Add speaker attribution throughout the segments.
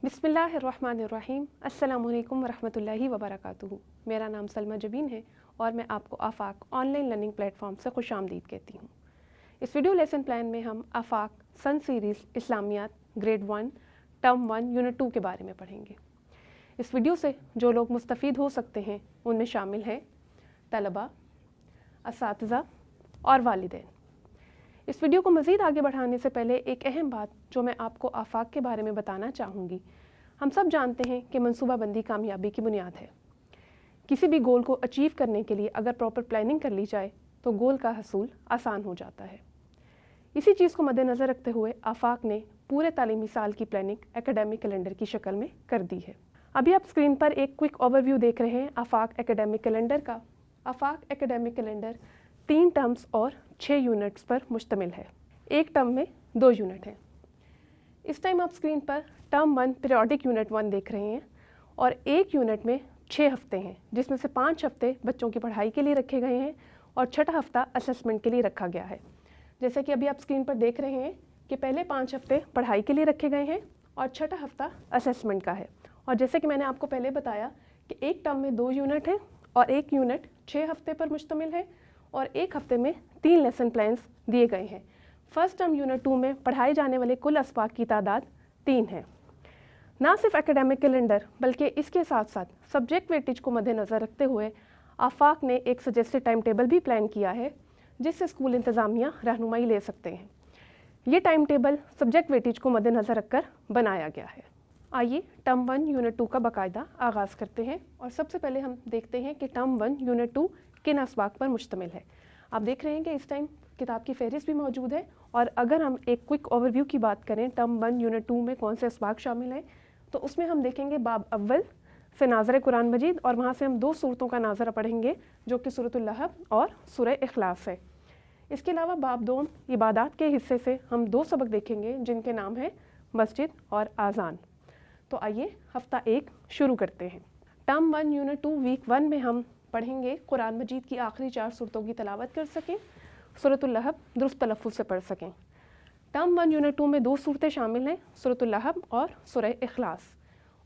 Speaker 1: बिस्मिल्लाहिर्रहमानिर्रहीम। अस्सलामु अलैकुम वरहमतुल्लाहि वबरकातुहू। मेरा नाम सलमा जबीन है और मैं आपको आफाक ऑनलाइन लर्निंग प्लेटफॉर्म से खुशामदीद कहती हूँ। इस वीडियो लेसन प्लान में हम आफाक सन सीरीज़ इस्लामियात ग्रेड 1 टर्म 1 यूनिट 2 के बारे में पढ़ेंगे। इस वीडियो से जो लोग मुस्तफ़ीद हो सकते हैं उनमें शामिल हैं तलबा, असातिज़ा और वालिदैन। इस वीडियो को मज़ीद आगे बढ़ाने से पहले एक अहम बात जो मैं आपको आफाक के बारे में बताना चाहूँगी। हम सब जानते हैं कि मनसूबाबंदी कामयाबी की बुनियाद है। किसी भी गोल को अचीव करने के लिए अगर प्रॉपर प्लानिंग कर ली जाए तो गोल का हसूल आसान हो जाता है। इसी चीज़ को मद्देनज़र रखते हुए आफाक ने पूरे तालीमी साल की प्लानिंग एकेडमिक कैलेंडर की शक्ल में कर दी है। अभी आप स्क्रीन पर एक क्विक ओवरव्यू देख रहे हैं आफाक एकेडमिक कैलेंडर का। आफाक एकेडमिक कैलेंडर 3 टर्म्स और 6 यूनिट्स पर मुश्तमिल है। एक टर्म में 2 यूनिट हैं। इस टाइम आप स्क्रीन पर टर्म 1 पीरियोडिक यूनिट 1 देख रहे हैं और एक यूनिट में 6 हफ्ते हैं, जिसमें से 5 हफ्ते बच्चों की पढ़ाई के लिए रखे गए हैं और छठा हफ्ता असेसमेंट के लिए रखा गया है। जैसे कि अभी आप स्क्रीन पर देख रहे हैं कि पहले 5 हफ्ते पढ़ाई के लिए रखे गए हैं और छठा हफ्ता असेसमेंट का है। और जैसे कि मैंने आपको पहले बताया कि एक टर्म में 2 यूनिट हैं और एक यूनिट 6 हफ्ते पर मुश्तमिल है और एक हफ्ते में 3 लेसन प्लान्स दिए गए हैं। फर्स्ट टर्म यूनिट 2 में पढ़ाए जाने वाले कुल अस्बाक की तादाद 3 है। ना सिर्फ एकेडमिक कैलेंडर बल्कि इसके साथ साथ सब्जेक्ट वेटेज को मद्देनज़र रखते हुए आफाक ने एक सजेस्टेड टाइम टेबल भी प्लान किया है जिससे स्कूल इंतज़ामिया रहनुमाई ले सकते हैं। ये टाइम टेबल सब्जेक्ट वेटेज को मद्देनज़र रखकर बनाया गया है। आइए टर्म 1 यूनिट 2 का बाकायदा आगाज़ करते हैं और सबसे पहले हम देखते हैं कि टर्म 1 यूनिट 2 किन अस्बाक पर मुश्तमिल है। आप देख रहे हैं कि इस टाइम किताब की फहरिस्त भी मौजूद है और अगर हम एक क्विक ओवरव्यू की बात करें टर्म 1 यूनिट 2 में कौन से अस्बाक शामिल हैं तो उसमें हम देखेंगे बाब अव्वल से नाज़र कुरान मजीद और वहाँ से हम 2 सूरतों का नाज़रा पढ़ेंगे जो कि सूरतुल लहब और सूरह इखलास है। इसके अलावा बाब 2 इबादत के हिस्से से हम 2 सबक देखेंगे जिनके नाम है मस्जिद और आज़ान। तो आइए हफ्ता 1 शुरू करते हैं। टर्म 1 यूनिट 2 वीक 1 में हम पढ़ेंगे कुरान मजीद की आखिरी 4 सूरतों की तिलावत कर सकें, सूरतुल लहब दुरुस्त तलफ़्फ़ुज़ से पढ़ सकें। टर्म 1 यूनिट 2 में 2 सूरतें शामिल हैं, सूरतुल लहब और सूरह इखलास।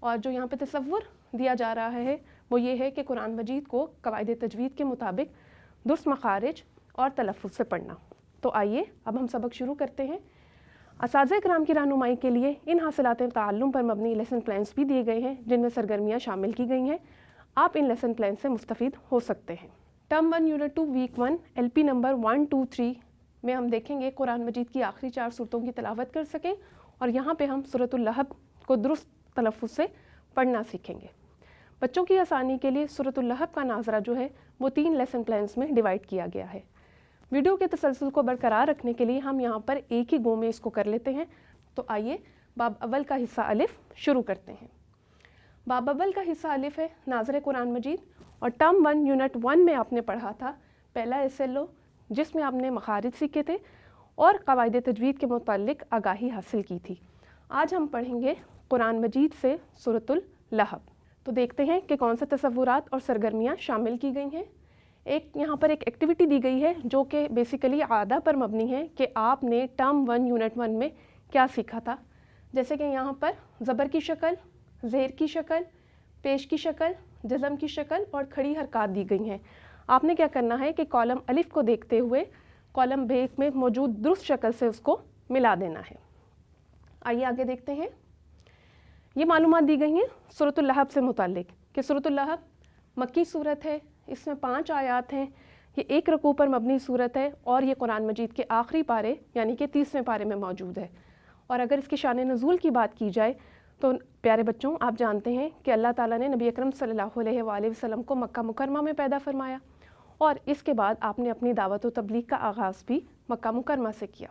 Speaker 1: और जो यहाँ पे तसव्वुर दिया जा रहा है वो ये है कि कुरान मजीद को कवायद तजवीद के मुताबिक दुरुस्त मखारिज और तलफ़्फ़ुज़ से पढ़ना। तो आइए अब हम सबक शुरू करते हैं। असातिज़ा किराम की रहनुमाई के लिए इन हासिलात ताल्लुम पर मबनी लेसन प्लान्स भी दिए गए हैं जिनमें सरगर्मियाँ शामिल की गई हैं। आप इन लेसन प्लान से मुस्तफ़ीद हो सकते हैं। Term 1 unit 2 week 1 LP number 1, 2, 3 में हम देखेंगे कुरान मजीद की आखिरी 4 सूरतों की तिलावत कर सकें और यहाँ पे हम सूरतुल लहब को दुरुस्त तलफ़्फ़ुज़ से पढ़ना सीखेंगे। बच्चों की आसानी के लिए सूरतुल लहब का नाज़रा जो है वो 3 लेसन प्लान्स में डिवाइड किया गया है। वीडियो के तसलसल को बरकरार रखने के लिए हम यहाँ पर एक ही गो में इसको कर लेते हैं। तो आइए बाब अव्वल का हिस्सा अलिफ शुरू करते हैं। बाब अव्वल का हिस्सा अलिफ है नाज़रे कुरान मजीद और टर्म 1 यूनिट 1 में आपने पढ़ा था पहला SLO जिसमें आपने मखारिज सीखे थे और कवायद तजवीद के मुतालिक आगाही हासिल की थी। आज हम पढ़ेंगे कुरान मजीद से सूरतुल लहब। तो देखते हैं कि कौन से तसव्वुरात और सरगर्मियाँ शामिल की गई हैं। एक यहाँ पर एक एक्टिविटी दी गई है जो कि बेसिकली आदा पर मबनी है कि आपने टर्म 1 यूनिट 1 में क्या सीखा था। जैसे कि यहाँ पर ज़बर की शक्ल, ज़ेर की शक्ल, पेश की शक्ल, जज़म की शक्ल और खड़ी हरकत दी गई हैं। आपने क्या करना है कि कॉलम अलिफ को देखते हुए कॉलम बे में मौजूद दुरुस्त शक्ल से उसको मिला देना है। आइए आगे देखते हैं। ये मालूमात दी गई हैं सूरतुल लहब से मुतालिक कि सूरतुल लहब मक्की सूरत है, इसमें 5 आयात हैं, ये 1 रकू पर मबनी सूरत है और ये कुरान मजीद के आखिरी पारे यानी कि 30वें पारे में मौजूद है। और अगर इसके शान नज़ूल की बात की जाए तो प्यारे बच्चों आप जानते हैं कि अल्लाह ताला ने नबी अकरम सल्लल्लाहु अलैहि वसल्लम को मक्का मुकरमा में पैदा फरमाया और इसके बाद आपने अपनी दावत व तबलीग का आगाज़ भी मक्का मुकरमा से किया।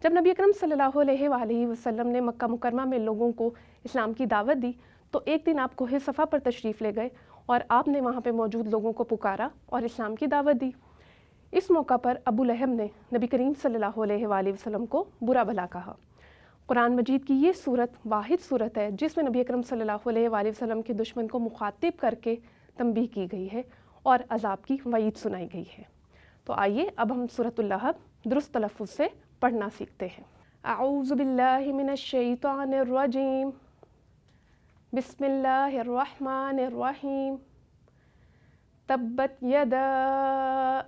Speaker 1: जब नबी अकरम सल्लल्लाहु अलैहि वसल्लम ने मक्का मुकरमा में लोगों को इस्लाम की दावत दी तो एक दिन आप कोहे सफ़ा पर तशरीफ़ ले गए और आपने वहाँ पे मौजूद लोगों को पुकारा और इस्लाम की दावत दी। इस मौका पर अबू लहब ने नबी करीम सल्लल्लाहु अलैहि वसल्लम को बुरा भला कहा। कुरान मजीद की ये सूरत वाहिद सूरत है जिसमें नबी अकरम सल्लल्लाहु अलैहि वसल्लम के दुश्मन को मुखातिब करके तंबीह की गई है और अजाब की वईद सुनाई गई है। तो आइए अब हम सूरतुल लहब दुरुस्त तलफ़्फ़ुज़ से पढ़ना सीखते हैं। अऊज़ु बिल्लाहि मिनश शैतानिर रजीम बिस्मिल्लाहिर्रहमानिर्रहीम। तब्बत यदा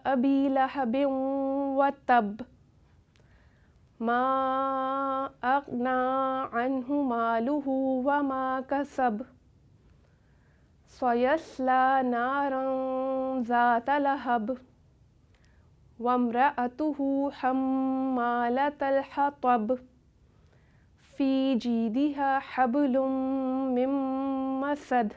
Speaker 1: अबी लहबिन व तब, मा अगना अन्हु मालुहु व मा कसब, सयस्ला नारन ज़ात लहब, वम्रअतुहु हम्मालतल हतब, फ़ी जीदिहा हब्लुम मिन मसद।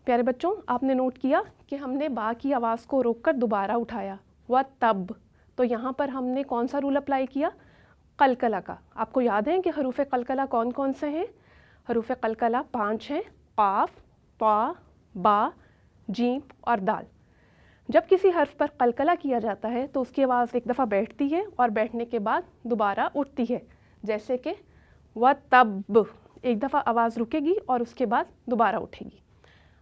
Speaker 1: प्यारे बच्चों, आपने नोट किया कि हमने बा की आवाज़ को रोककर दोबारा उठाया, व तब। तो यहाँ पर हमने कौन सा रूल अप्लाई किया? कलकला का। आपको याद है कि हरूफ कलकला कौन कौन से हैं? हरूफ कलकला 5 हैं, काफ, ता, बा, जीम और दाल। जब किसी हर्फ पर कलकला किया जाता है तो उसकी आवाज़ एक दफ़ा बैठती है और बैठने के बाद दोबारा उठती है, जैसे कि व तब, एक दफ़ा आवाज़ रुकेगी और उसके बाद दोबारा उठेगी।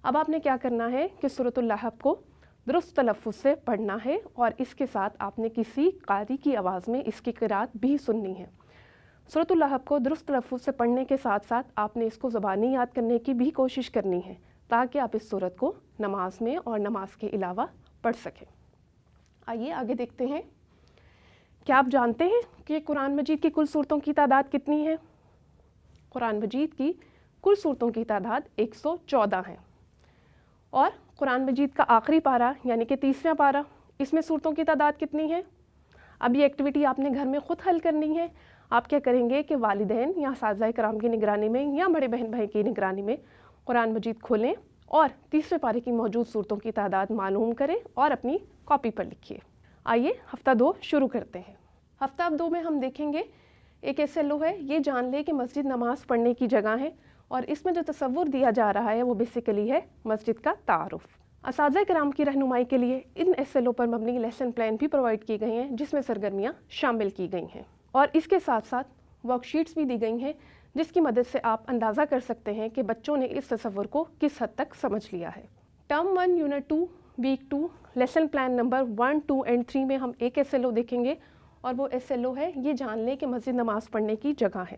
Speaker 1: अब आपने क्या करना है कि सूरतुल लहब को दुरुस्त तलफ़्फ़ुज़ से पढ़ना है और इसके साथ आपने किसी कारी की आवाज़ में इसकी क़िरात भी सुननी है। सूरतुल लहब को दुरुस्त तलफ़्फ़ुज़ से पढ़ने के साथ साथ आपने इसको ज़बानी याद करने की भी कोशिश करनी है, ताकि आप इस सूरत को नमाज में और नमाज के अलावा पढ़ सकें। आइए आगे देखते हैं। क्या आप जानते हैं कि कुरान मजीद की कुल सूरतों की तादाद कितनी है? कुरान मजीद की कुल सूरतों की तादाद 114 है। और कुरान मजीद का आखिरी पारा यानी कि 30वां पारा, इसमें सूरतों की तादाद कितनी है? अब ये एक्टिविटी आपने घर में ख़ुद हल करनी है। आप क्या करेंगे कि वालिदैन या असातिज़ा कराम की निगरानी में या बड़े बहन भाई की निगरानी में कुरान मजीद खोलें और 30वें पारे की मौजूद सूरतों की तादाद मालूम करें और अपनी कॉपी पर लिखिए। आइए हफ़्ता 2 शुरू करते हैं। हफ़्ता 2 में हम देखेंगे एक SLO है, ये जान ले कि मस्जिद नमाज पढ़ने की जगह है और इसमें जो तसव्वुर दिया जा रहा है वो बेसिकली है मस्जिद का तारुफ। असातिज़ा कराम की रहनुमाई के लिए इन SLO पर मबनी लेसन प्लान भी प्रोवाइड किए गए हैं, जिसमें सरगर्मियाँ शामिल की गई हैं और इसके साथ साथ वर्कशीट्स भी दी गई हैं, जिसकी मदद से आप अंदाज़ा कर सकते हैं कि बच्चों ने इस तसव्वुर को किस हद तक समझ लिया है। Term 1 unit 2 week 2 lesson plan number 1, 2 and 3 में हम एक SLO देखेंगे और वो SLO है ये जान लें कि मस्जिद नमाज पढ़ने की जगह है।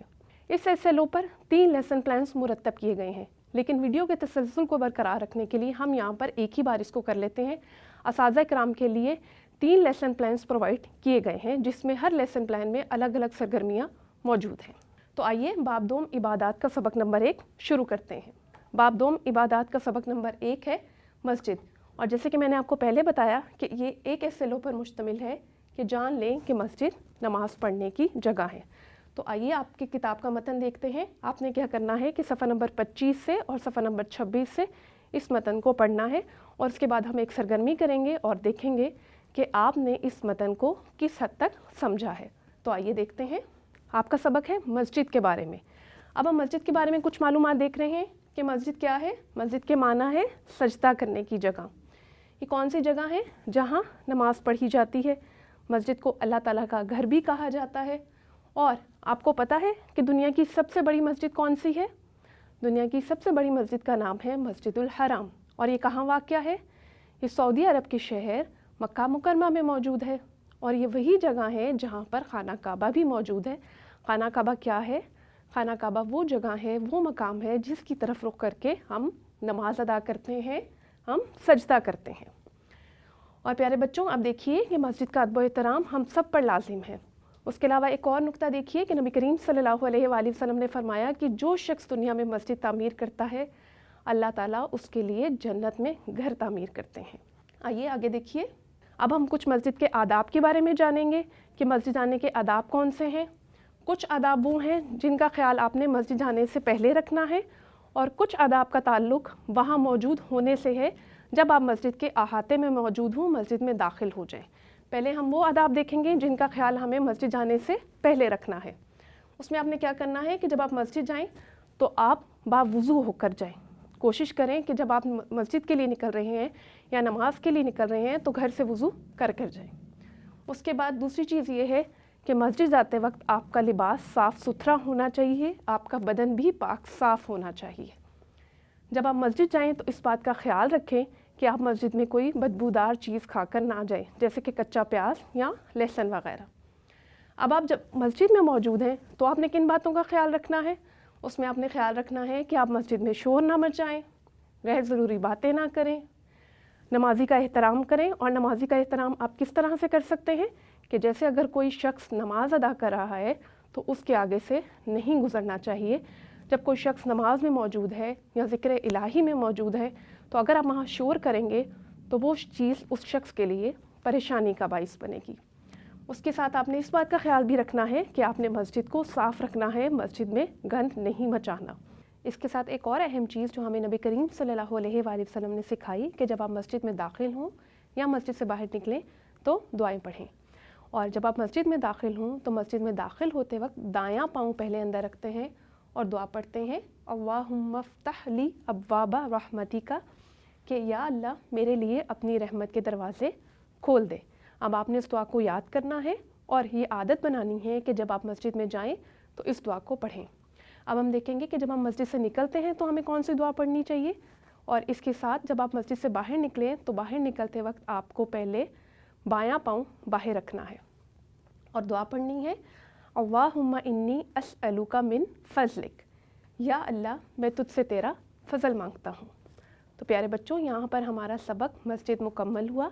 Speaker 1: इस SLO पर 3 लेसन प्लान्स मुरतब किए गए हैं, लेकिन वीडियो के तसलसल को बरकरार रखने के लिए हम यहाँ पर एक ही बार इसको कर लेते हैं। असातिज़ा कराम के लिए 3 लेसन प्लान्स प्रोवाइड किए गए हैं, जिसमें हर लेसन प्लान में अलग अलग सरगर्मियाँ मौजूद हैं। तो आइए बाब दोम इबादात का सबक नंबर 1 शुरू करते हैं। बाब दोम इबादात का सबक नंबर 1 है मस्जिद। और जैसे कि मैंने आपको पहले बताया कि ये एक SLO पर मुश्तमिल है कि जान लें कि मस्जिद नमाज पढ़ने की जगह है। तो आइए आपकी किताब का मतन देखते हैं। आपने क्या करना है कि सफ़ा नंबर 25 से और सफ़ा नंबर 26 से इस मतन को पढ़ना है और उसके बाद हम एक सरगर्मी करेंगे और देखेंगे कि आपने इस मतन को किस हद तक समझा है। तो आइए देखते हैं। आपका सबक है मस्जिद के बारे में। अब हम मस्जिद के बारे में कुछ मालूमात देख रहे हैं कि मस्जिद क्या है। मस्जिद के माना है सजदा करने की जगह। ये कौन सी जगह है? जहाँ नमाज़ पढ़ी जाती है। मस्जिद को अल्लाह ताला का घर भी कहा जाता है। और आपको पता है कि दुनिया की सबसे बड़ी मस्जिद कौन सी है? दुनिया की सबसे बड़ी मस्जिद का नाम है मस्जिदुल हराम। और ये कहाँ वाक़या है? ये सऊदी अरब के शहर मक्का मुकरमा में मौजूद है और ये वही जगह है जहाँ पर खाना काबा भी मौजूद है। खाना काबा क्या है? खाना काबा वो जगह है, वो मकाम है जिसकी तरफ रुख करके हम नमाज अदा करते हैं, हम सजदा करते हैं। और प्यारे बच्चों, अब देखिए कि मस्जिद का अदब व एहतराम हम सब पर लाजिम है। उसके अलावा एक और नुक्ता देखिए कि नबी करीम सल्लल्लाहु अलैहि वसल्लम ने फरमाया कि जो शख्स दुनिया में मस्जिद तामीर करता है, अल्लाह ताला उसके लिए जन्नत में घर तामीर करते हैं। आइए आगे देखिए। अब हम कुछ मस्जिद के आदाब के बारे में जानेंगे कि मस्जिद आने के आदाब कौन से हैं। कुछ आदाब वो हैं जिनका ख्याल आपने मस्जिद जाने से पहले रखना है और कुछ आदाब का ताल्लुक़ वहाँ मौजूद होने से है जब आप मस्जिद के अहाते में मौजूद हों, मस्जिद में दाखिल हो जाएं। पहले हम वो आदाब देखेंगे जिनका ख्याल हमें मस्जिद जाने से पहले रखना है। उसमें आपने क्या करना है कि जब आप मस्जिद जाएं तो आप बावुज़ू होकर जाएं। कोशिश करें कि जब आप मस्जिद के लिए निकल रहे हैं या नमाज के लिए निकल रहे हैं तो घर से वज़ू कर जाएं। उसके बाद दूसरी चीज़ ये है कि मस्जिद जाते वक्त आपका लिबास साफ़ सुथरा होना चाहिए, आपका बदन भी पाक साफ़ होना चाहिए। जब आप मस्जिद जाएं तो इस बात का ख्याल रखें कि आप मस्जिद में कोई बदबूदार चीज़ खाकर ना जाएं, जैसे कि कच्चा प्याज या लहसुन वगैरह। अब आप जब मस्जिद में मौजूद हैं तो आपने किन बातों का ख्याल रखना है? اس میں آپ نے خیال رکھنا ہے کہ آپ مسجد میں شور نہ مچائیں، غیر ضروری باتیں نہ کریں، نمازی کا احترام کریں. اور نمازی کا احترام آپ کس طرح سے کر سکتے ہیں کہ جیسے اگر کوئی شخص نماز ادا کر رہا ہے تو اس کے آگے سے نہیں گزرنا چاہیے. جب کوئی شخص نماز میں موجود ہے یا ذکر الہی میں موجود ہے تو اگر آپ وہاں شور کریں گے تو وہ چیز اس شخص کے لیے پریشانی کا باعث بنے گی. اس کے ساتھ آپ نے اس بات کا خیال بھی رکھنا ہے کہ آپ نے مسجد کو صاف رکھنا ہے، مسجد میں گند نہیں مچانا. اس کے ساتھ ایک اور اہم چیز جو ہمیں نبی کریم صلی اللہ علیہ وآلہ وسلم نے سکھائی کہ جب آپ مسجد میں داخل ہوں یا مسجد سے باہر نکلیں تو دعائیں پڑھیں. اور جب آپ مسجد میں داخل ہوں تو مسجد میں داخل ہوتے وقت دایاں پاؤں پہلے اندر رکھتے ہیں اور دعا پڑھتے ہیں اللہم افتح لی ابواب رحمتک، کہ یا اللہ میرے لیے اپنی رحمت کے دروازے کھول دے. اب آپ نے اس دعا کو یاد کرنا ہے اور یہ عادت بنانی ہے کہ جب آپ مسجد میں جائیں تو اس دعا کو پڑھیں. اب ہم دیکھیں گے کہ جب ہم مسجد سے نکلتے ہیں تو ہمیں کون سی دعا پڑھنی چاہیے، اور اس کے ساتھ جب آپ مسجد سے باہر نکلیں تو باہر نکلتے وقت آپ کو پہلے بایاں پاؤں باہر رکھنا ہے اور دعا پڑھنی ہے اللہم انی اسألک من فضلک، یا اللہ میں تجھ سے تیرا فضل مانگتا ہوں. تو پیارے بچوں، یہاں پر ہمارا سبق مسجد مکمل ہوا.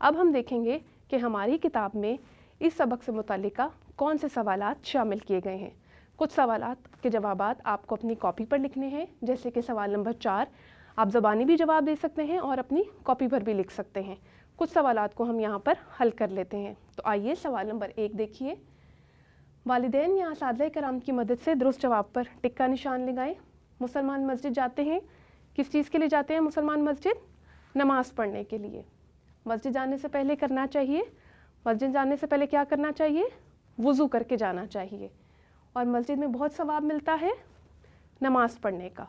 Speaker 1: اب ہم دیکھیں گے کہ ہماری کتاب میں اس سبق سے متعلقہ کون سے سوالات شامل کیے گئے ہیں. کچھ سوالات کے جوابات آپ کو اپنی کاپی پر لکھنے ہیں، جیسے کہ سوال نمبر 4 آپ زبانی بھی جواب دے سکتے ہیں اور اپنی کاپی پر بھی لکھ سکتے ہیں. کچھ سوالات کو ہم یہاں پر حل کر لیتے ہیں. تو آئیے سوال نمبر 1 دیکھیے. والدین یا اساتذہ کرام کی مدد سے درست جواب پر ٹک کا نشان لگائیں. مسلمان مسجد جاتے ہیں، کس چیز کے لیے جاتے ہیں مسلمان مسجد؟ نماز پڑھنے کے لیے. مسجد جانے سے پہلے کرنا چاہیے، مسجد جانے سے پہلے کیا کرنا چاہیے؟ وضو کر کے جانا چاہیے. اور مسجد میں بہت ثواب ملتا ہے نماز پڑھنے کا.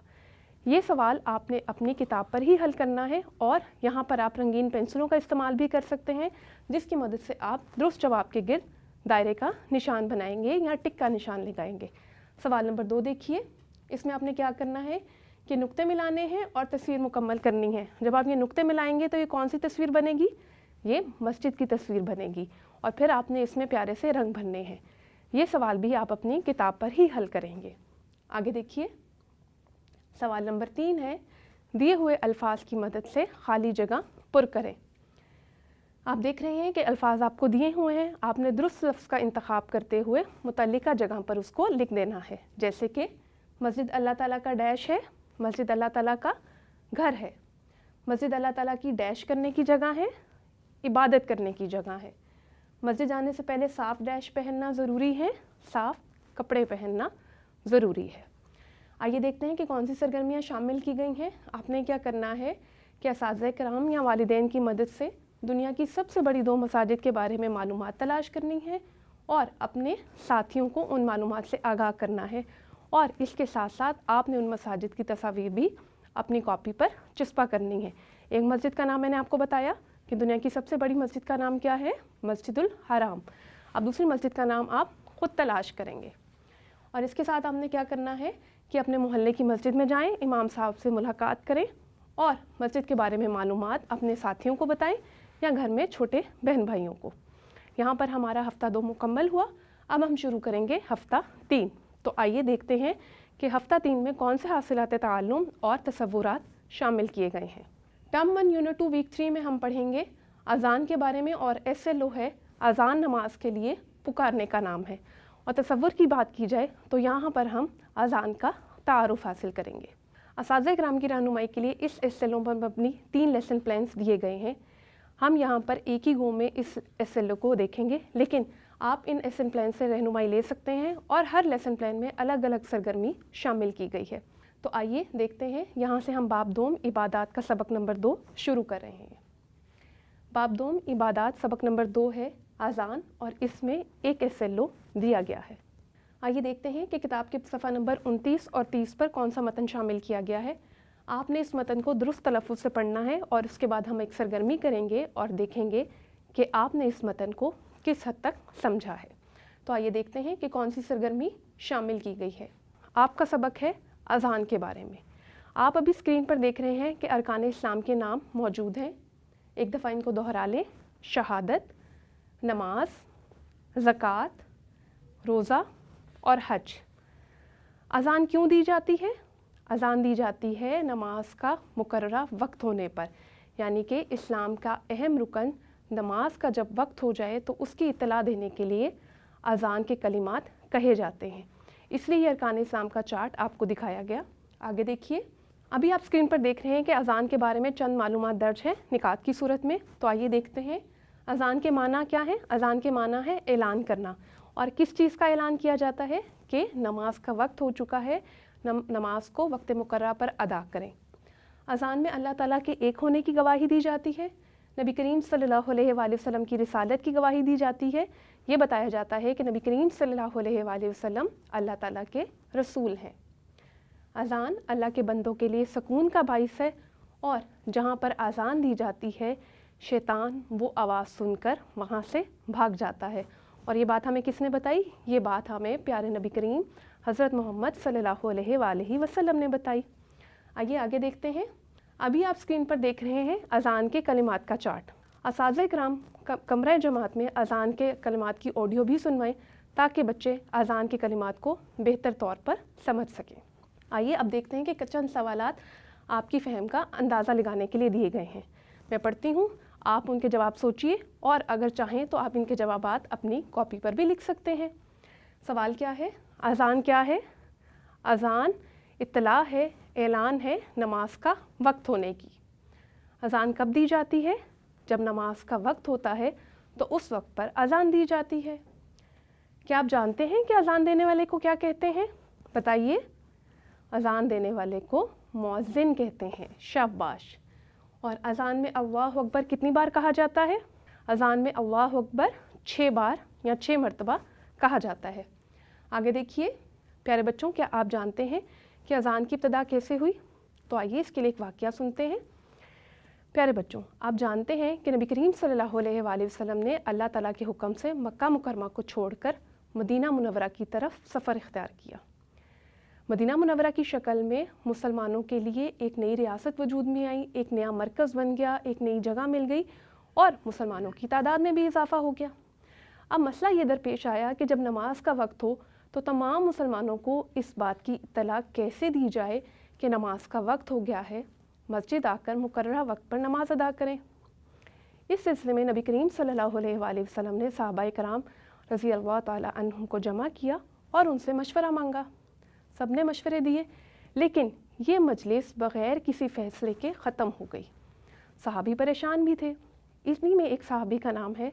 Speaker 1: یہ سوال آپ نے اپنی کتاب پر ہی حل کرنا ہے، اور یہاں پر آپ رنگین پنسلوں کا استعمال بھی کر سکتے ہیں جس کی مدد سے آپ درست جواب کے گرد دائرے کا نشان بنائیں گے یا ٹک کا نشان لگائیں گے. سوال نمبر 2 دیکھیے. اس میں آپ نے کیا کرنا ہے کہ نقطے ملانے ہیں اور تصویر مکمل کرنی ہے. جب آپ یہ نقطے ملائیں گے تو یہ کون سی تصویر بنے گی؟ یہ مسجد کی تصویر بنے گی، اور پھر آپ نے اس میں پیارے سے رنگ بھرنے ہیں. یہ سوال بھی آپ اپنی کتاب پر ہی حل کریں گے. آگے دیکھیے. سوال نمبر 3 ہے دیے ہوئے الفاظ کی مدد سے خالی جگہ پر کریں. آپ دیکھ رہے ہیں کہ الفاظ آپ کو دیے ہوئے ہیں، آپ نے درست لفظ کا انتخاب کرتے ہوئے متعلقہ جگہ پر اس کو لکھ دینا ہے. جیسے کہ مسجد اللہ تعالیٰ کا ڈیش ہے، مسجد اللہ تعالیٰ کا گھر ہے. مسجد اللہ تعالیٰ کی ڈیش کرنے کی جگہ ہے، عبادت کرنے کی جگہ ہے. مسجد جانے سے پہلے صاف ڈیش پہننا ضروری ہے، صاف کپڑے پہننا ضروری ہے. آئیے دیکھتے ہیں کہ کون سی سرگرمیاں شامل کی گئی ہیں. آپ نے کیا کرنا ہے کہ اساتذہ کرام یا والدین کی مدد سے دنیا کی سب سے بڑی 2 مساجد کے بارے میں معلومات تلاش کرنی ہے اور اپنے ساتھیوں کو ان معلومات سے آگاہ کرنا ہے. اور اس کے ساتھ ساتھ آپ نے ان مساجد کی تصاویر بھی اپنی کاپی پر چسپاں کرنی ہے. ایک مسجد کا نام میں نے آپ کو بتایا کہ دنیا کی سب سے بڑی مسجد کا نام کیا ہے؟ مسجد الحرام. اب دوسری مسجد کا نام آپ خود تلاش کریں گے. اور اس کے ساتھ آپ نے کیا کرنا ہے کہ اپنے محلے کی مسجد میں جائیں، امام صاحب سے ملاقات کریں اور مسجد کے بارے میں معلومات اپنے ساتھیوں کو بتائیں یا گھر میں چھوٹے بہن بھائیوں کو. یہاں پر ہمارا ہفتہ 2 مکمل ہوا. اب ہم شروع کریں گے ہفتہ 3. تو آئیے دیکھتے ہیں کہ ہفتہ 3 میں کون سے حاصلات تعلم اور تصورات شامل کیے گئے ہیں. ٹرم 1 یونٹ 2 ویک 3 میں ہم پڑھیں گے اذان کے بارے میں، اور SLO ہے اذان نماز کے لیے پکارنے کا نام ہے. اور تصور کی بات کی جائے تو یہاں پر ہم اذان کا تعارف حاصل کریں گے. اساتذہ کرام کی رہنمائی کے لیے اس SLO پر مبنی 3 لیسن پلانس دیے گئے ہیں. ہم یہاں پر ایک ہی گو میں اس SLO کو دیکھیں گے، لیکن آپ ان لیسن پلان سے رہنمائی لے سکتے ہیں اور ہر لیسن پلان میں الگ الگ سرگرمی شامل کی گئی ہے. تو آئیے دیکھتے ہیں. یہاں سے ہم باب دوم عبادات کا سبق نمبر 2 شروع کر رہے ہیں. باب دوم عبادات سبق نمبر 2 ہے اذان، اور اس میں ایک SLO دیا گیا ہے. آئیے دیکھتے ہیں کہ کتاب کے صفحہ نمبر 29 اور 30 پر کون سا متن شامل کیا گیا ہے. آپ نے اس متن کو درست تلفظ سے پڑھنا ہے اور اس کے بعد ہم ایک سرگرمی کریں گے اور دیکھیں گے کہ آپ نے اس متن کو کس حد تک سمجھا ہے. تو آئیے دیکھتے ہیں کہ کون سی سرگرمی شامل کی گئی ہے. آپ کا سبق ہے اذان کے بارے میں. آپ ابھی اسکرین پر دیکھ رہے ہیں کہ ارکان اسلام کے نام موجود ہیں. ایک دفعہ ان کو دوہرا لیں. شہادت، نماز، زکوٰۃ، روزہ اور حج. अज़ान क्यों दी जाती है? अज़ान दी जाती है नमाज का मुकर्ररा वक्त होने पर, यानी कि इस्लाम का अहम रुकन नमाज का जब वक्त हो जाए तो उसकी इत्तला देने के लिए अज़ान के कलिमात कहे जाते हैं। इसलिए ये अरकान इस्लाम का चार्ट आपको दिखाया गया। आगे देखिए, अभी आप स्क्रीन पर देख रहे हैं कि अज़ान के बारे में चंद मालूमात दर्ज है निकात की सूरत में। तो आइए देखते हैं अज़ान के माना क्या है। अज़ान के माना है ऐलान करना। और किस चीज़ का ऐलान किया जाता है? कि नमाज का वक्त हो चुका है, नमाज को वक्त मुकर्रर पर अदा करें। अज़ान में अल्लाह ताला के एक होने की गवाही दी जाती है। नबी करीम सल्लल्लाहु अलैहि वसल्लम की रिसालत की गवाही दी जाती है। ये बताया जाता है कि नबी करीम सल्लल्लाहु अलैहि वसल्लम अल्लाह ताला के रसूल हैं। अज़ान अल्लाह के बंदों के लिए सुकून का बाइस है, और जहाँ पर अज़ान दी जाती है शैतान वो आवाज़ सुनकर वहाँ से भाग जाता है। और ये बात हमें किसने बताई? ये बात हमें प्यारे नबी करीम हज़रत मोहम्मद सल्लल्लाहु अलैहि वसल्लम ने बताई। आइए आगे देखते हैं। अभी आप स्क्रीन पर देख रहे हैं अज़ान के कलिमात का चार्ट। असातिज़ा किराम कमरा जमात में अज़ान के कलिमात की ऑडियो भी सुनवाएं ताकि बच्चे अज़ान के कलिमात को बेहतर तौर पर समझ सकें। आइए अब देखते हैं कि चंद सवालात आपकी फ़हम का अंदाज़ा लगाने के लिए दिए गए हैं। मैं पढ़ती हूँ, आप उनके जवाब सोचिए, और अगर चाहें तो आप इनके जवाबात अपनी कॉपी पर भी लिख सकते हैं। सवाल क्या है? अज़ान क्या है? अज़ान इत्तला है, ऐलान है नमाज का वक्त होने की। अज़ान कब दी जाती है? जब नमाज का वक्त होता है तो उस वक्त पर अज़ान दी जाती है। क्या आप जानते हैं कि अज़ान देने वाले को क्या कहते हैं? बताइए। अज़ान देने वाले को मुअज़्ज़िन कहते हैं। शाबाश। और अज़ान में अल्लाहु अकबर कितनी बार कहा जाता है? अज़ान में अल्लाहु अकबर 6 बार या 6 मरतबा कहा जाता है। आगे देखिए प्यारे बच्चों, क्या आप जानते हैं कि अज़ान की इब्तिदा कैसे हुई? तो आइए इसके लिए एक वाक़या सुनते हैं। प्यारे बच्चों, आप जानते हैं कि नबी करीम सल्लल्लाहु अलैहि वसल्लम ने अल्लाह ताला के हुक्म से मक्का मुकरमा को छोड़कर मदीना मुनव्वरा की तरफ सफ़र इख्तियार किया। मदीना मुनव्वरा की शक्ल में मुसलमानों के लिए एक नई रियासत वजूद में आई, एक नया मरकज़ बन गया, एक नई जगह मिल गई, और मुसलमानों की तादाद में भी इजाफ़ा हो गया। अब मसला ये दरपेश आया कि जब नमाज का वक्त हो तो तमाम मुसलमानों को इस बात की इत्तला कैसे दी जाए कि नमाज का वक्त हो गया है, मस्जिद आकर मुकर्ररा वक्त पर नमाज अदा करें। इस सिलसिले में नबी करीम सल्लल्लाहु अलैहि वसल्लम ने सहाबाए कराम रज़ी अल्लाह ताला अन्हुम को जमा किया और उनसे मशवरा मांगा। सब ने मशवरे दिए, लेकिन ये मजलिस बग़ैर किसी फ़ैसले के ख़त्म हो गई। सहाबी परेशान भी थे। इन्हीं में एक सहाबी का नाम है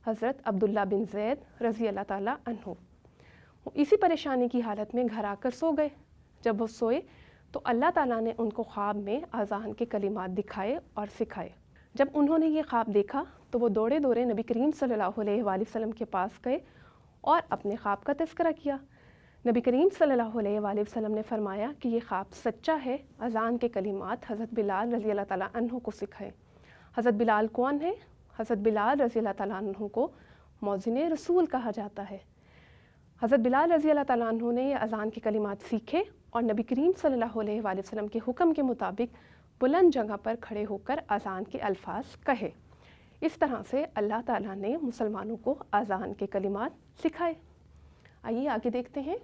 Speaker 1: हज़रत अब्दुल्ला बिन ज़ैद रज़ी अल्लाह ताला अन्हु। वो इसी परेशानी की हालत में घर आकर सो गए। जब वो सोए तो अल्लाह ताला ने उनको ख्वाब में अज़ान के कलिमात दिखाए और सिखाए। जब उन्होंने ये ख्वाब देखा तो वो दौड़े दौड़े नबी करीम सल्लल्लाहु अलैहि वसल्लम के पास गए और अपने ख्वाब का तज़किरा किया। नबी करीम सल्लल्लाहु अलैहि वसल्लम ने फरमाया कि ये ख्वाब सच्चा है। अज़ान के कलिमात हज़रत बिलाल रज़ी अल्लाह ताला अन्हु को सिखाए। हज़रत बिलाल कौन है? हज़रत बिलाल रज़ी अल्लाह ताला अन्हु को मुअज़्ज़िन रसूल कहा जाता है। हज़रत बिलाल रज़ी अल्लाह ताला अन्हु ने ये अज़ान के कलिमात सीखे और नबी करीम सल्लल्लाहु अलैहि वसल्लम के हुक्म के मुताबिक बुलंद जगह पर खड़े होकर अज़ान के अल्फाज कहे। इस तरह से अल्लाह ताला ने मुसलमानों को अज़ान के कलिमात सिखाए। आइए आगे देखते हैं।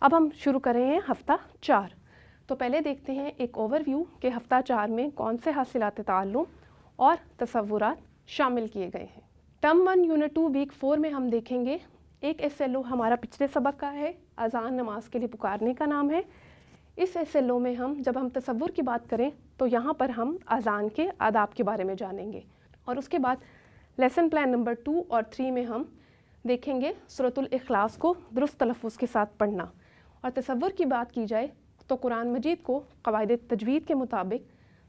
Speaker 1: अब हम शुरू कर रहे हैं हफ़्ता 4। तो पहले देखते हैं एक ओवरव्यू कि हफ़्ता 4 में कौन से हासिलात ताल्लुम और तसव्वुरात शामिल किए गए हैं। टर्म 1 यूनिट 2 वीक 4 में हम देखेंगे एक SLO हमारा पिछले सबक का है, अज़ान नमाज के लिए पुकारने का नाम है। इस SLO में जब हम तसव्वुर की बात करें तो यहाँ पर हम अज़ान के आदाब के बारे में जानेंगे, और उसके बाद लेसन प्लान नंबर 2 और 3 में हम देखेंगे सूरतुल इखलास को दुरुस्त तलफ़्फ़ुज़ के साथ पढ़ना। और तसव्वुर की बात की जाए तो कुरान मजीद को क़वाइद तजवीद के मुताबिक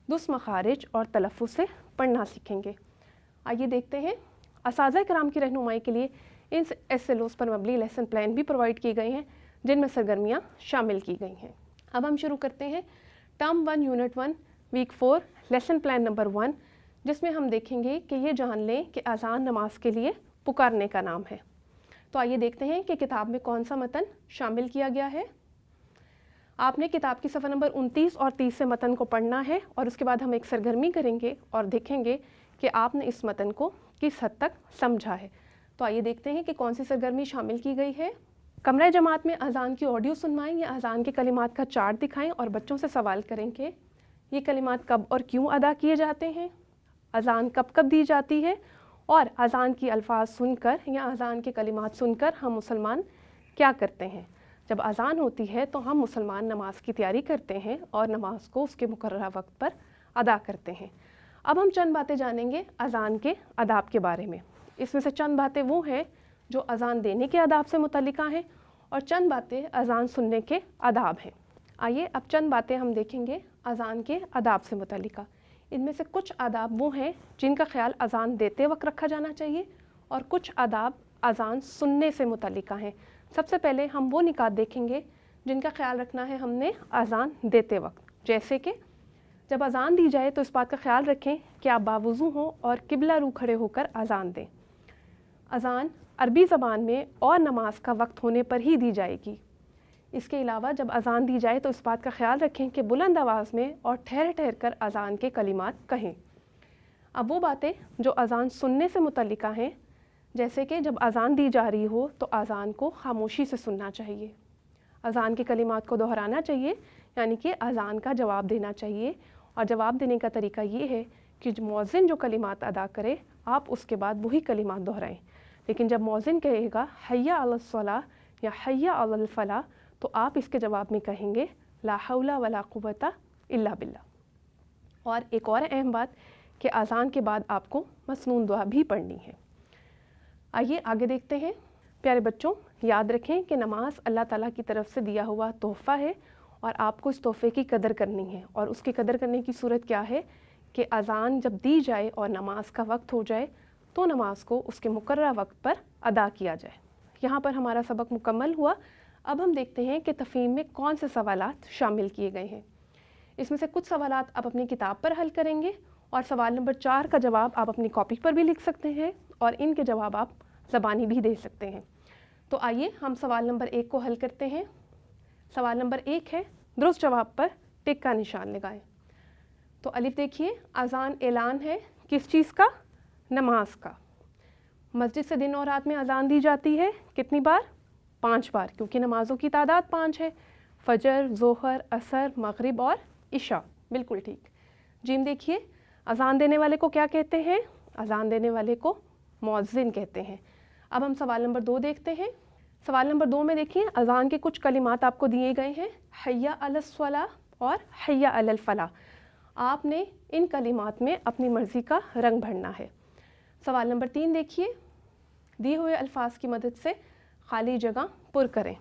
Speaker 1: दुरुस्त मखारिज और तलफ़्फ़ुज़ से पढ़ना सीखेंगे। आइए देखते हैं। असातिज़ा किराम की रहनुमाई के लिए इन SLOs पर मबनी लेसन प्लान भी प्रोवाइड किए गए हैं जिनमें सरगर्मियाँ शामिल की गई हैं। अब हम शुरू करते हैं term 1 unit 1 week 4 lesson plan number 1, जिसमें हम देखेंगे कि ये जान लें कि अज़ान नमाज के लिए पुकारने का नाम है। तो आइए देखते हैं कि किताब में कौन सा मतन शामिल किया गया है। आपने किताब की सफ़ा नंबर 29 और 30 से मतन को पढ़ना है, और उसके बाद हम एक सरगर्मी करेंगे और देखेंगे कि आपने इस मतन को किस हद तक समझा है। तो आइए देखते हैं कि कौन सी सरगर्मी शामिल की गई है। कमरा जमात में अज़ान की ऑडियो सुनवाएं या अज़ान के कलिमात का चार्ट दिखाएं और बच्चों से सवाल करें कि ये कलिमात कब और क्यों अदा किए जाते हैं, अज़ान कब कब दी जाती है और अज़ान की अल्फाज सुनकर या अज़ान के कलिमात सुनकर हम मुसलमान क्या करते हैं। जब अज़ान होती है तो हम मुसलमान नमाज की तैयारी करते हैं और नमाज को उसके मुकर्ररा वक्त पर अदा करते हैं। अब हम चंद बातें जानेंगे अज़ान के आदाब के बारे में। इसमें से चंद बातें वो हैं जो अज़ान देने के आदाब से मुतल्लिका हैं और चंद बातें अज़ान सुनने के आदाब हैं। आइए अब चंद बातें हम देखेंगे अज़ान के आदाब से मुतल्लिका। इनमें से कुछ आदाब वो हैं जिनका ख्याल अज़ान देते वक्त रखा जाना चाहिए और कुछ आदाब अज़ान सुनने से मुतल्लिका हैं। सबसे पहले हम वो निकात देखेंगे जिनका ख्याल रखना है हमने अज़ान देते वक्त, जैसे कि जब अज़ान दी जाए तो इस बात का ख्याल रखें कि आप बावुज़ू हों और किबला रू खड़े होकर अज़ान दें। अज़ान अरबी ज़बान में और नमाज का वक्त होने पर ही दी जाएगी। इसके अलावा जब अज़ान दी जाए तो इस बात का ख्याल रखें कि बुलंद आवाज़ में और ठहर ठहर कर अज़ान के कलिमात कहें। अब वो बातें जो अज़ान सुनने से मुतल्लिका हैं, जैसे कि जब अज़ान दी जा रही हो तो अज़ान को खामोशी से सुनना चाहिए, अज़ान के कलिमात को दोहराना चाहिए, यानी कि अज़ान का जवाब देना चाहिए। और जवाब देने का तरीका ये है कि मौज़िन जो कलिमात अदा करे आप उसके बाद वही कलिमात दोहराएं। लेकिन जब मौज़िन कहेगा हय्या अलस सलाह या हय्या अलल फलाह तो आप इसके जवाब में कहेंगे ला हौला वला कुव्वता इल्ला बिल्लाह। और एक और अहम बात कि अज़ान के बाद आपको मसनून दुआ भी पढ़नी है। आइए आगे देखते हैं। प्यारे बच्चों, याद रखें कि नमाज अल्लाह ताला की तरफ से दिया हुआ तोहफ़ा है और आपको इस तोहफ़े की कदर करनी है। और उसकी कदर करने की सूरत क्या है कि अज़ान जब दी जाए और नमाज का वक्त हो जाए तो नमाज को उसके मुकर्ररा वक्त पर अदा किया जाए। यहाँ पर हमारा सबक मुकम्मल हुआ। अब हम देखते हैं कि तफ़हीम में कौन से सवालात शामिल किए गए हैं। इसमें से कुछ सवालात आप अपनी किताब पर हल करेंगे और सवाल नंबर 4 का जवाब आप अपनी कॉपी पर भी लिख सकते हैं और इनके जवाब आप ज़बानी भी दे सकते हैं। तो आइए हम सवाल नंबर 1 को हल करते हैं। सवाल नंबर 1 है, दुरुस्त जवाब पर टिक का निशान लगाएं। तो अलिफ देखिए, अज़ान ऐलान है किस चीज़ का? नमाज का। मस्जिद से दिन और रात में अज़ान दी जाती है कितनी बार? 5 बार, क्योंकि नमाज़ों की तादाद 5 है। फजर, ज़ोहर, असर, मगरिब और इशा। बिल्कुल ठीक। जीम देखिए, अज़ान देने वाले को क्या कहते हैं? अज़ान देने वाले को मौज़िन कहते हैं। अब हम सवाल नंबर 2 देखते हैं। सवाल नंबर 2 में देखिए, अज़ान के कुछ कलिमात आपको दिए गए हैं, हय्या अलस सलाह और हय्या अलल फलाह। आपने इन कलिमात में अपनी मर्ज़ी का रंग भरना है। सवाल नंबर 3 देखिए, दिए हुए अल्फाज की मदद से खाली जगह पुर करें।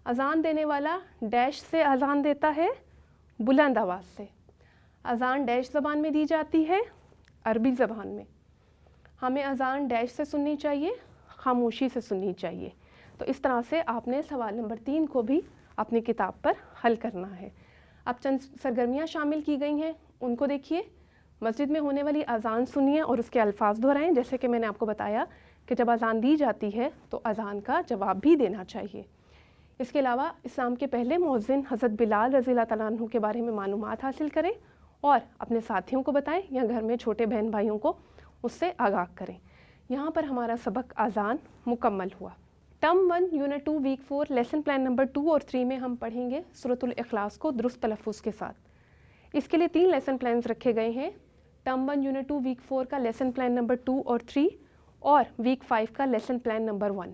Speaker 1: अज़ान देने वाला डैश से अज़ान देता है, बुलंद आवाज़ से। अज़ान डैश ज़बान में दी जाती है, अरबी ज़बान में। हमें अज़ान डैश से सुननी चाहिए, खामोशी से सुननी चाहिए। तो इस तरह से आपने सवाल नंबर 3 को भी अपनी किताब पर हल करना है। अब चंद सरगर्मियाँ शामिल की गई हैं, उनको देखिए। मस्जिद में होने वाली अज़ान सुनिए और उसके अल्फाज दोहराएं। जैसे कि मैंने आपको बताया कि जब अज़ान दी जाती है तो अज़ान का जवाब भी देना चाहिए। इसके अलावा इस्लाम के पहले मुअज़्ज़िन हज़रत बिलाल रज़ियल्लाहु तआला अन्हु के बारे में मालूमात हासिल करें और अपने साथियों को बताएं या घर में छोटे बहन भाइयों को उससे आगाह करें। यहाँ पर हमारा सबक अज़ान मुकम्मल हुआ। Term 1 unit 2 week 4 lesson plan number 2 और 3 में हम पढ़ेंगे सूरतुल इखलास को दुरुस्त तलफ़्फ़ुज़ के साथ। इसके लिए 3 लेसन प्लान्स रखे गए हैं। टर्म 1 यूनिट 2 वीक 4 का लेसन प्लान नंबर 2 और 3 और वीक 5 का लेसन प्लान नंबर 1।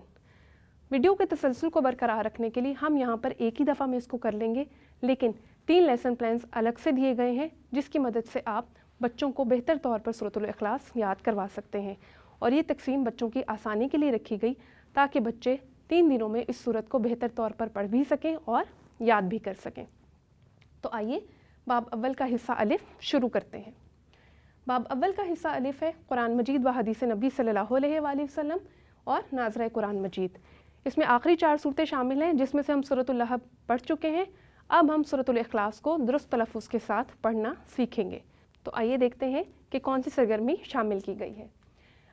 Speaker 1: वीडियो के तसलसल को बरकरार रखने के लिए हम यहाँ पर एक ही दफ़ा में इसको कर लेंगे, लेकिन 3 लेसन प्लान्स अलग से दिए गए हैं जिसकी मदद से आप बच्चों को बेहतर तौर पर सूरतुल इखलास याद करवा सकते हैं। और ये तकसीम बच्चों की आसानी के लिए रखी गई ताकि बच्चे 3 दिनों में इस सूरत को बेहतर तौर पर पढ़ भी सकें और याद भी कर सकें। तो आइए बाब अव्वल का हिस्सा अलिफ शुरू करते हैं। बाब अव्वल का हिस्सा अलिफ है कुरान मजीद व हदीस नबी सल्लल्लाहु अलैहि वसल्लम और नाज़रा कुरान मजीद। इसमें आखिरी 4 सूरतें शामिल हैं जिसमें से हम सूरतुल लहब पढ़ चुके हैं। अब हम सूरतुल इखलास को दुरुस्त तलफ़्फ़ुज़ के साथ पढ़ना सीखेंगे। तो आइए देखते हैं कि कौन सी सरगर्मी शामिल की गई है।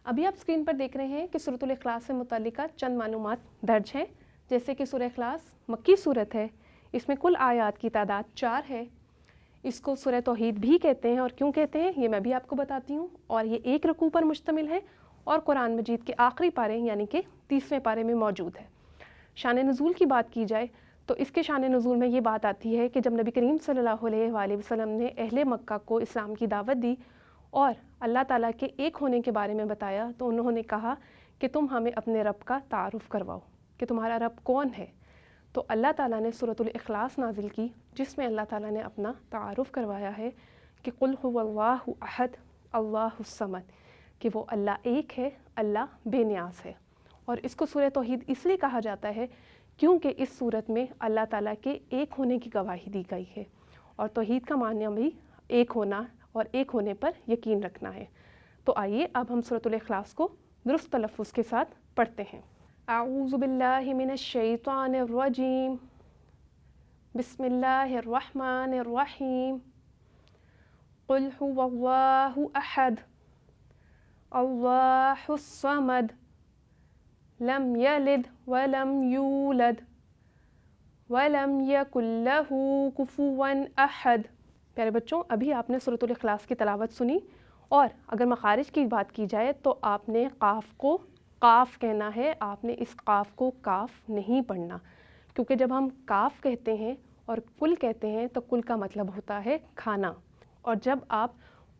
Speaker 1: अभी आप स्क्रीन पर देख रहे हैं कि सूरतुल इखलास से मुतल्लिका चंद मालूमात दर्ज हैं, जैसे कि सूरह इखलास मक्की सूरत है। इसमें कुल आयात की तादाद 4 है। इसको सूरह तौहीद भी कहते हैं और क्यों कहते हैं ये मैं भी आपको बताती हूँ। और ये 1 रकू पर मुश्तमिल है और कुरान मजीद के आखिरी पारे यानी कि 30वें पारे में मौजूद है। شان نزول کی بات کی جائے تو اس کے شان نزول میں یہ بات آتی ہے کہ جب نبی کریم صلی اللہ علیہ وآلہ وسلم نے اہل مکہ کو اسلام کی دعوت دی اور اللہ تعالیٰ کے ایک ہونے کے بارے میں بتایا تو انہوں نے کہا کہ تم ہمیں اپنے رب کا تعارف کرواؤ کہ تمہارا رب کون ہے۔ تو اللہ تعالیٰ نے سورۃ الاخلاص نازل کی جس میں اللہ تعالیٰ نے اپنا تعارف کروایا ہے کہ قل هو اللہ احد اللہ الصمد، کہ وہ اللہ ایک ہے، اللہ بے نیاز ہے۔ اور اس کو سورہ توحید اس لیے کہا جاتا ہے کیونکہ اس صورت میں اللہ تعالیٰ کے ایک ہونے کی گواہی دی گئی ہے، اور توحید کا معنی بھی ایک ہونا اور ایک ہونے پر یقین رکھنا ہے۔ تو آئیے اب ہم سورۃ الاخلاص کو درست تلفظ کے ساتھ پڑھتے ہیں۔ اعوذ باللہ من الشیطان الرجیم، بسم اللہ الرحمن الرحیم، قل هو اللہ احد اللہ الصمد لم یلد ولم یولد ولم یکن لہ کفوا احد۔ پیارے بچوں، ابھی آپ نے سورۃ الاخلاص کی تلاوت سنی، اور اگر مخارج کی بات کی جائے تو آپ نے قاف کو قاف کہنا ہے، آپ نے اس قاف کو کاف نہیں پڑھنا، کیونکہ جب ہم کاف کہتے ہیں اور کل کہتے ہیں تو کل کا مطلب ہوتا ہے کھانا، اور جب آپ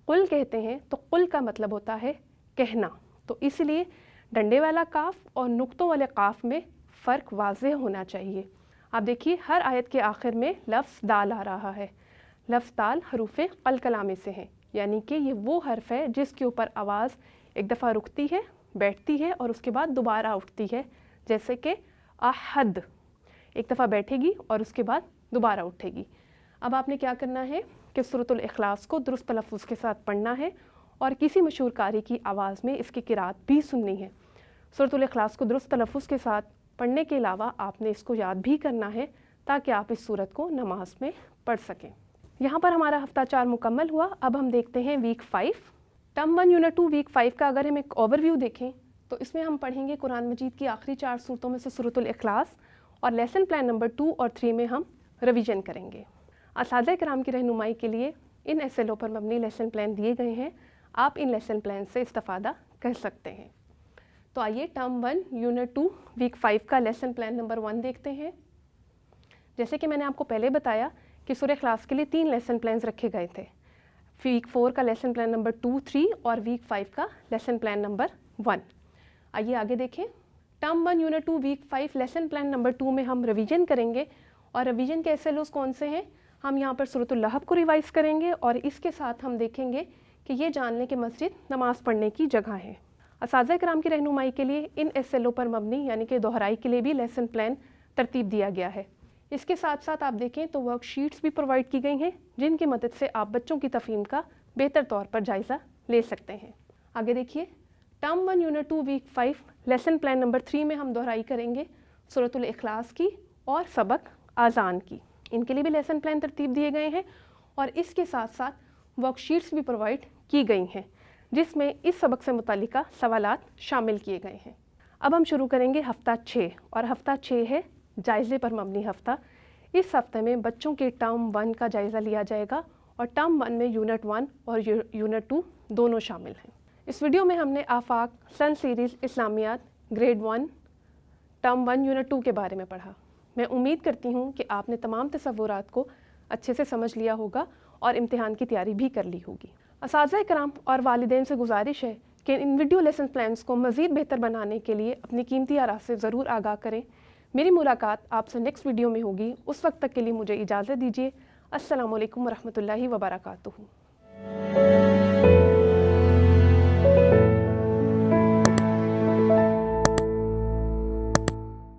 Speaker 1: قل کہتے ہیں تو قل کا مطلب ہوتا ہے کہنا۔ تو اس لیے ڈنڈے والا کاف اور نقطوں والے قاف میں فرق واضح ہونا چاہیے۔ آپ دیکھیے ہر آیت کے آخر میں لفظ دال آ رہا ہے۔ لفظ دال حروف قلقلہ میں سے ہیں، یعنی کہ یہ وہ حرف ہے جس کے اوپر آواز ایک دفعہ رکتی ہے، بیٹھتی ہے اور اس کے بعد دوبارہ اٹھتی ہے، جیسے کہ احد ایک دفعہ بیٹھے گی اور اس کے بعد دوبارہ اٹھے گی۔ اب آپ نے کیا کرنا ہے کہ سورۃ الاخلاص کو درست تلفظ کے ساتھ پڑھنا ہے اور کسی مشہور قاری کی آواز میں اس کی قرات بھی سننی ہے۔ سورۃ الاخلاص کو درست تلفظ کے ساتھ پڑھنے کے علاوہ آپ نے اس کو یاد بھی کرنا ہے تاکہ آپ اس سورت کو نماز میں پڑھ سکیں۔ یہاں پر ہمارا ہفتہ 4 مکمل ہوا۔ اب ہم دیکھتے ہیں ویک 5 ٹرم 1 یونٹ 2 ویک 5 کا اگر ہم ایک اوور ویو دیکھیں تو اس میں ہم پڑھیں گے قرآن مجید کی آخری 4 صورتوں میں سے سورۃ الاخلاص، اور لیسن پلان نمبر 2 اور 3 میں ہم ریویژن کریں گے۔ اساتذہ کرام کی رہنمائی کے لیے ان SLO پر مبنی لیسن پلان دیے گئے ہیں، آپ ان لیسن پلان سے استفادہ کر سکتے ہیں۔ تو آئیے ٹرم 1 یونٹ 2 ویک 5 کا لیسن پلان نمبر 1 دیکھتے ہیں۔ جیسے کہ میں نے آپ کو پہلے بتایا کہ سورہ اخلاص کے لیے 3 لیسن پلانز رکھے گئے تھے، ویک 4 کا لیسن پلان نمبر 2، 3 اور ویک 5 کا لیسن پلان نمبر 1۔ آئیے آگے دیکھیں۔ Term 1 unit 2 week 5 lesson plan number 2 میں ہم ریویژن کریں گے، اور ریویژن کے SLOs کون سے ہیں؟ ہم یہاں پر سورۃ اللہب کو ریوائز کریں گے، اور اس کے ساتھ ہم دیکھیں گے کہ یہ جان لیں کہ مسجد نماز پڑھنے کی جگہ ہے۔ اساتذہ کرام کی رہنمائی کے لیے ان SLO پر مبنی یعنی کہ دہرائی کے لیے بھی لیسن پلان ترتیب دیا گیا ہے۔ اس کے ساتھ ساتھ آپ دیکھیں تو ورک شیٹس بھی پرووائڈ کی گئی ہیں جن کی مدد سے آپ بچوں کی تفہیم کا بہتر طور پر جائزہ لے سکتے ہیں۔ آگے دیکھیے term 1 unit 2 week 5 lesson plan number 3 میں ہم دہرائی کریں گے سورۃ الاخلاص کی اور سبق آذان کی۔ ان کے لیے بھی لیسن پلان ترتیب دیے گئے ہیں، اور اس کے ساتھ ساتھ ورک شیٹس بھی پرووائڈ کی گئی ہیں جس میں اس سبق سے متعلقہ سوالات شامل کیے گئے ہیں۔ اب ہم شروع کریں گے ہفتہ 6، اور ہفتہ 6 ہے جائزے پر مبنی ہفتہ۔ اس ہفتے میں بچوں کے ٹرم 1 کا جائزہ لیا جائے گا، اور ٹرم 1 میں یونٹ 1 اور یونٹ 2 دونوں شامل ہیں۔ اس ویڈیو میں ہم نے آفاق سن سیریز اسلامیات گریڈ 1 ٹرم 1 یونٹ 2 کے بارے میں پڑھا۔ میں امید کرتی ہوں کہ آپ نے تمام تصورات کو اچھے سے سمجھ لیا ہوگا اور امتحان کی تیاری بھی کر لی ہوگی۔ اساتذہ کرام اور والدین سے گزارش ہے کہ ان ویڈیو لیسن پلانز کو مزید بہتر بنانے کے لیے اپنی قیمتی آراء سے ضرور آگاہ کریں۔ میری ملاقات آپ سے نیکسٹ ویڈیو میں ہوگی، اس وقت تک کے لیے مجھے اجازت دیجیے۔ السلام علیکم ورحمۃ اللہ وبرکاتہ۔